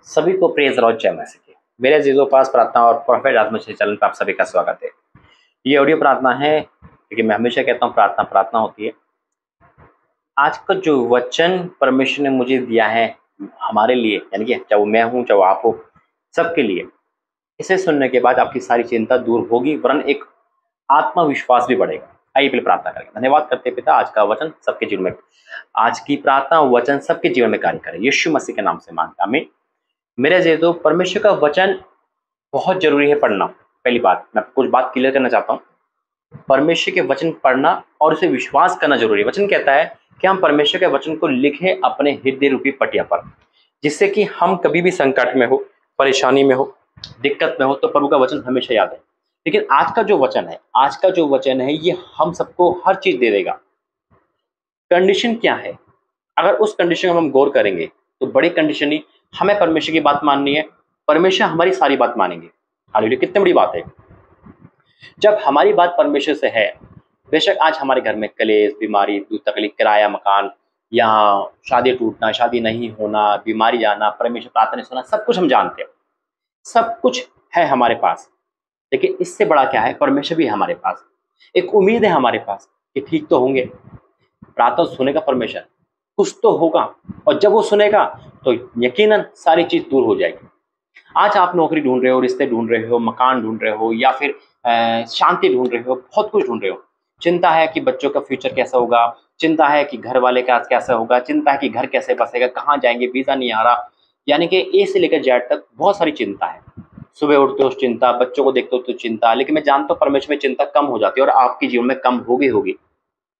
सभी को praise Lord जय मसीह की। मेरे जीजो पास प्रार्थना और प्रोफेट आत्मशक्ति चैनल पर आप सभी का स्वागत है। ये ऑडियो प्रार्थना है क्योंकि मैं हमेशा कहता हूँ प्रार्थना प्रार्थना होती है। आज का जो वचन परमेश्वर ने मुझे दिया है हमारे लिए, यानी कि चाहे वो मैं हूँ चाहे वो आप हो, सबके लिए, इसे सुनने के बाद आपकी सारी चिंता दूर होगी, वरन एक आत्मविश्वास भी बढ़ेगा। आइए पहले प्रार्थना करेंगे। धन्यवाद करते पिता, आज का वचन सबके जीवन में, आज की प्रार्थना वचन सबके जीवन में कार्य करे, यीशु मसीह के नाम से मांगता आमीन। मेरे जेदो, परमेश्वर का वचन बहुत जरूरी है पढ़ना। पहली बात मैं कुछ बात क्लियर करना चाहता हूँ। परमेश्वर के वचन पढ़ना और उसे विश्वास करना जरूरी है। वचन कहता है कि हम परमेश्वर के वचन को लिखें अपने हृदय रूपी पटिया पर, जिससे कि हम कभी भी संकट में हो, परेशानी में हो, दिक्कत में हो तो प्रभु का वचन हमेशा याद है। लेकिन आज का जो वचन है ये हम सबको हर चीज दे देगा। कंडीशन क्या है? अगर उस कंडीशन में हम गौर करेंगे तो बड़ी कंडीशन ही हमें परमेश्वर की बात माननी है, परमेश्वर हमारी सारी बात मानेंगे। हालेलुया, कितनी बड़ी बात है जब हमारी बात परमेश्वर से है। बेशक आज हमारे घर में कलेश, बीमारी, दुख तकलीफ, किराया मकान या शादी टूटना, शादी नहीं होना, बीमारी जाना, परमेश्वर प्रार्थना सुना, सब कुछ हम जानते हैं, सब कुछ है हमारे पास। लेकिन इससे बड़ा क्या है? परमेश्वर भी है हमारे पास। एक उम्मीद है हमारे पास कि ठीक तो होंगे, प्रार्थना सुनेगा परमेश्वर, कुछ तो होगा, और जब वो सुनेगा तो यकीनन सारी चीज दूर हो जाएगी। आज आप नौकरी ढूंढ रहे हो, रिश्ते ढूंढ रहे हो, मकान ढूंढ रहे हो, या फिर शांति ढूंढ रहे हो, बहुत कुछ ढूंढ रहे हो। चिंता है कि बच्चों का फ्यूचर कैसा होगा, चिंता है कि घर वाले का कैसा होगा, चिंता है कि घर कैसे बसेगा, कहाँ जाएंगे, वीजा नहीं आ रहा, यानी कि ए से लेकर जेड तक बहुत सारी चिंता है। सुबह उठते हो चिंता, बच्चों को देखते हो तो चिंता। लेकिन मैं जानता हूँ परमेश्वर में चिंता कम हो जाती है, और आपके जीवन में कम होगी।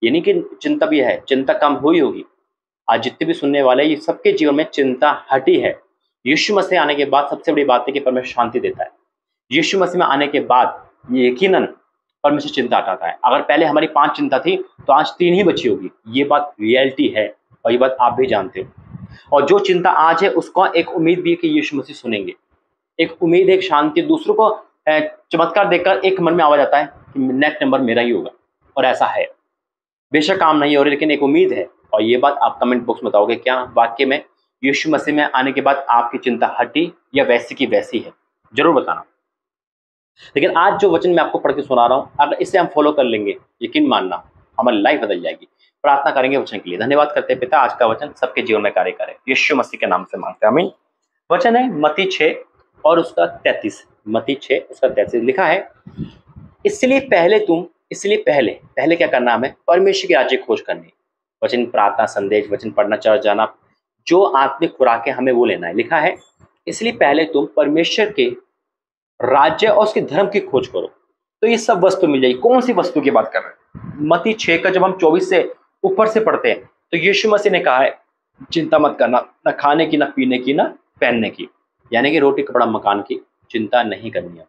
ये नहीं कि चिंता भी है, चिंता कम हुई होगी। आज जितने भी सुनने वाले ये सबके जीवन में चिंता हटी है। यीशु मसीह आने के बाद सबसे बड़ी बात है कि परमेश्वर शांति देता है। यीशु मसीह में आने के बाद ये यकीनन परमेश्वर चिंता हटाता है। अगर पहले हमारी 5 चिंता थी तो आज 3 ही बची होगी। ये बात रियलिटी है और ये बात आप भी जानते हो। और जो चिंता आज है उसको एक उम्मीद भी है कि यीशु मसीह सुनेंगे। एक उम्मीद, एक शांति, दूसरों को चमत्कार देखकर एक मन में आवाज आता है कि नेक्स्ट नंबर मेरा ही होगा, और ऐसा है। बेशक काम नहीं हो रही, लेकिन एक उम्मीद है। और ये बात आप कमेंट बॉक्स में बताओगे क्या वाक्य में यीशु मसीह में आने के बाद आपकी चिंता हटी या वैसी की वैसी है? जरूर बताना। लेकिन आज जो वचन मैं आपको पढ़ के सुना रहा हूँ, अगर इसे हम फॉलो कर लेंगे, यकीन मानना हमारी लाइफ बदल जाएगी। प्रार्थना करेंगे वचन के लिए। धन्यवाद करते हैं पिता, आज का वचन सबके जीवन में कार्य करे, यीशु मसीह के नाम से मांगते हैं आमीन। वचन है मत्ती 6 और उसका 33। मत्ती 6 उसका 33 लिखा है, इसलिए पहले क्या करना? हमें परमेश्वर के राज्य की खोज करनी। वचन, प्रार्थना, संदेश, वचन पढ़ना, चर्च जाना, जो आत्मिक खुराक है हमें वो लेना है। लिखा है, इसलिए पहले तुम परमेश्वर के राज्य और उसके धर्म की खोज करो तो ये सब वस्तु मिल जाएगी। कौन सी वस्तु की बात कर रहे हैं? मत्ती 6 का जब हम 24 से ऊपर से पढ़ते हैं तो यीशु मसीह ने कहा है, चिंता मत करना, ना खाने की, ना पीने की, ना पहनने की, यानी कि रोटी कपड़ा मकान की चिंता नहीं करनी है।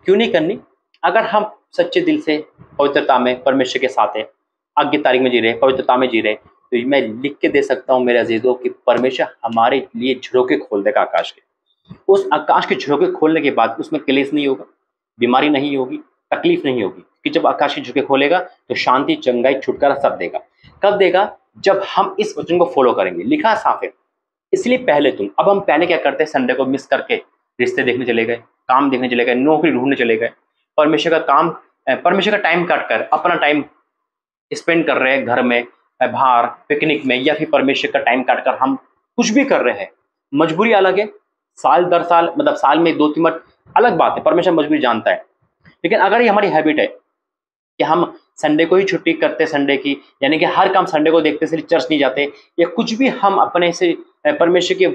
क्यों नहीं करनी? अगर हम सच्चे दिल से पवित्रता में परमेश्वर के साथ है, आज्ञा तारीख में जी रहे, पवित्रता में जी रहे, तो मैं लिख के दे सकता हूँ मेरे अजीजों कि परमेश्वर हमारे लिए झरोके खोल देगा आकाश के। उस आकाश के झरोके खोलने के बाद उसमें क्लेश नहीं होगा, बीमारी नहीं होगी, तकलीफ नहीं होगी। कि जब आकाश के झरोके खोलेगा तो शांति, चंगाई, छुटकारा सब देगा। कब देगा? जब हम इस वचन को फॉलो करेंगे। लिखा साफ है, इसलिए पहले तुम। अब हम पहले क्या करते हैं? संडे को मिस करके रिश्ते देखने चले गए, काम देखने चले गए, नौकरी ढूंढने चले गए, परमेश्वर का काम, परमेश्वर का टाइम काट कर अपना टाइम स्पेंड कर रहे हैं घर में, बाहर पिकनिक में, या फिर परमेश्वर का टाइम काट कर हम कुछ भी कर रहे हैं। मजबूरी अलग है, साल दर साल, मतलब साल में 2-3 बार अलग बात है, परमेश्वर मजबूरी जानता है। लेकिन अगर ये हमारी हैबिट है कि हम संडे को ही छुट्टी करते, संडे की, यानी कि हर काम संडे को देखते, इसलिए चर्च नहीं जाते, या कुछ भी हम अपने से परमेश्वर के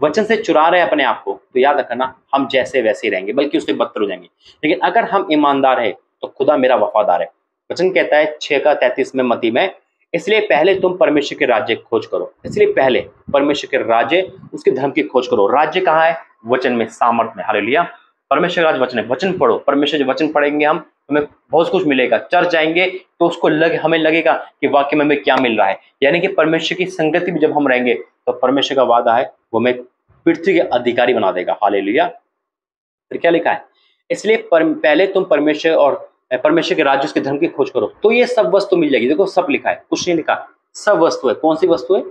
वचन से चुरा रहे हैं अपने आप को, तो याद रखना हम जैसे वैसे ही रहेंगे, बल्कि उससे बदतर हो जाएंगे। लेकिन अगर हम ईमानदार है तो खुदा मेरा वफादार है। वचन कहता है 6 का 33 में मत्ती में, इसलिए पहले तुम परमेश्वर के राज्य की खोज करो। इसलिए पहले परमेश्वर के राज्य, उसके धर्म की खोज करो। राज्य कहाँ है? वचन में, सामर्थ में। हालेलुया। परमेश्वर का राज्य वचन है। वचन पढ़ो, परमेश्वर जो वचन पढ़ेंगे हम, हमें बहुत कुछ मिलेगा। चर्च जाएंगे तो उसको हमें लगेगा कि वाकई में हमें क्या मिल रहा है, यानी कि परमेश्वर की संगति में जब हम रहेंगे तो परमेश्वर का वादा है वो हमें पृथ्वी के अधिकारी बना देगा। हालेलुया। फिर क्या लिखा है? इसलिए पहले तुम परमेश्वर के राज्य, उसके धर्म की खोज करो तो ये सब वस्तु मिल जाएगी। देखो सब लिखा है, कुछ नहीं लिखा, सब वस्तु है। कौन सी वस्तु है?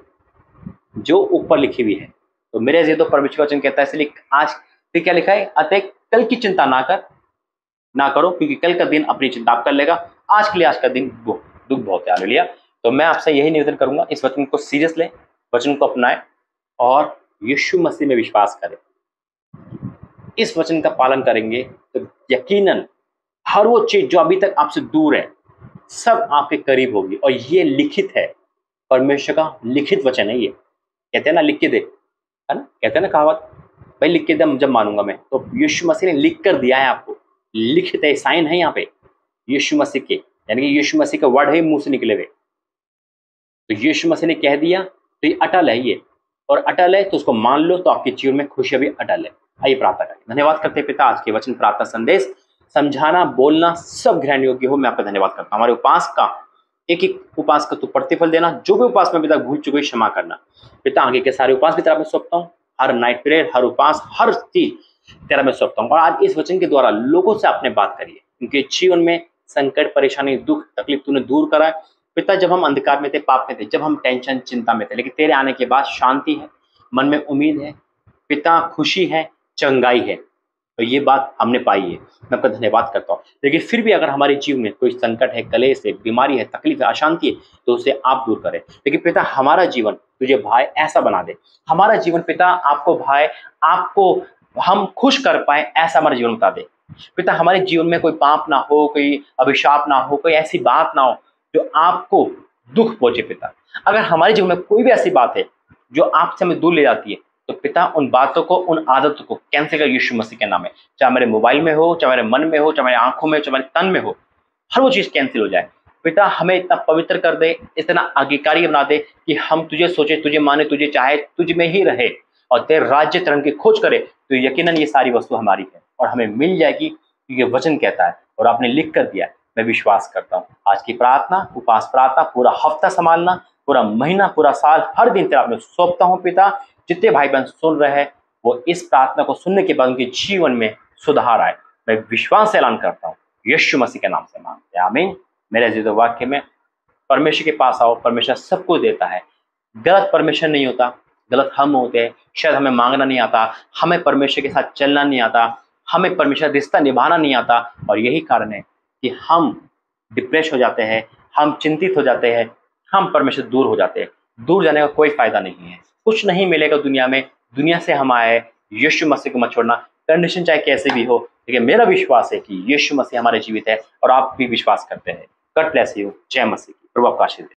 जो ऊपर लिखी हुई है। तो मेरे जी तो परमेश्वर का वचन कहता है, इसलिए आज फिर क्या लिखा है, अतः कल की चिंता ना करो, क्योंकि कल का दिन अपनी चिंता आप कर लेगा। आज के लिए आज का दिन दुख बहुत है। हालेलुया। तो मैं आपसे यही निवेदन करूंगा, इस वचन को सीरियस लें, वचन को अपनाएं और यीशु मसीह में विश्वास करें। इस वचन का पालन करेंगे तो यकीनन हर वो चीज जो अभी तक आपसे दूर है सब आपके करीब होगी। और ये लिखित है, परमेश्वर का लिखित वचन है। ये कहते हैं ना, लिख के दे, है ना, कहते हैं ना कहावत, भाई लिख के दे जब मानूंगा मैं। तो यीशु मसीह ने लिख कर दिया है आपको, लिखित है, साइन है यहाँ पे यीशु मसीह के, यानी कि यीशु मसीह का वर्ड है मुंह से निकले हुए। तो यीशु मसीह ने कह दिया तो ये अटल है, ये और अटल है तो उसको मान लो, तो आपके जीवन में खुशियां भी अटल है। आइए प्रार्थना करें। धन्यवाद करते हैं पिता, आज के वचन, प्रार्थना, संदेश, समझाना, बोलना सब ग्रहण योग्य हो। मैं आपका धन्यवाद करता हूँ। हमारे उपास का एक एक उपास का तू प्रतिफल देना, जो भी उपास में पिता भूल चुके क्षमा करना पिता। आगे के सारे उपास भी तेरा मैं सौंपता हूँ, हर नाइट प्रेयर, हर उपास, हर चीज तेरा मैं सौंपता हूँ। और आज इस वचन के द्वारा लोगों से आपने बात करी है, उनके जीवन में संकट, परेशानी, दुख, तकलीफ तूने दूर करा है पिता। जब हम अंधकार में थे, पाप में थे, जब हम टेंशन, चिंता में थे, लेकिन तेरे आने के बाद शांति है, मन में उम्मीद है पिता, खुशी है, चंगाई है। तो ये बात हमने पाई है, मैं आपका धन्यवाद करता हूँ। लेकिन फिर भी अगर हमारे जीवन में कोई संकट है, कलेश है, बीमारी है, तकलीफ है, अशांति है, तो उसे आप दूर करें। लेकिन पिता हमारा जीवन तुझे भाई ऐसा बना दे, हमारा जीवन पिता आपको भाई, आपको हम खुश कर पाए ऐसा हमारा जीवन बता दे पिता। हमारे जीवन में कोई पाप ना हो, कोई अभिशाप ना हो, कोई ऐसी बात ना हो जो आपको दुख पहुंचे पिता। अगर हमारे जीवन में कोई भी ऐसी बात है जो आपसे हमें दूर ले जाती है, तो पिता उन बातों को, उन आदतों को कैंसिल कर यीशु मसीह के नाम में। चाहे मेरे मोबाइल में हो, चाहे मेरे मन में हो, चाहे मेरी आंखों में हो, चाहे मेरे तन में हो, हर वो चीज कैंसिल हो जाए पिता। हमें इतना पवित्र कर दे, इतना आज्ञाकारी बना दे कि हम तुझे सोचे, तुझे माने, तुझे चाहे, तुझ में ही रहे और तेरे राज्य चरण की खोज करे। तो यकीनन ये सारी वस्तु हमारी है और हमें मिल जाएगी, क्योंकि वचन कहता है और आपने लिख कर दिया है। मैं विश्वास करता हूँ। आज की प्रार्थना, उपास प्रार्थना, पूरा हफ्ता संभालना, पूरा महीना, पूरा साल, हर दिन तेरा मैं सौंपता हूँ पिता। जितने भाई बहन सुन रहे हैं वो इस प्रार्थना को सुनने के बाद उनके जीवन में सुधार आए, मैं विश्वास से ऐलान करता हूँ, यीशु मसीह के नाम से मांगते हैं, आमीन। मेरे जीवित वाक्य में परमेश्वर के पास आओ, परमेश्वर सबको देता है। गलत परमेश्वर नहीं होता, गलत हम होते हैं। शायद हमें मांगना नहीं आता, हमें परमेश्वर के साथ चलना नहीं आता, हमें परमेश्वर रिश्ता निभाना नहीं आता, और यही कारण है कि हम डिप्रेस हो जाते हैं, हम चिंतित हो जाते हैं, हम परमेश्वर दूर हो जाते हैं। दूर जाने का कोई फायदा नहीं है, कुछ नहीं मिलेगा दुनिया में। दुनिया से हम आए, यीशु मसीह को मत छोड़ना, कंडीशन चाहे कैसे भी हो। लेकिन मेरा विश्वास है कि यीशु मसीह हमारे जीवित है और आप भी विश्वास करते हैं। God bless you. जय मसीह की। प्रभु आपका आशीर्वाद दे।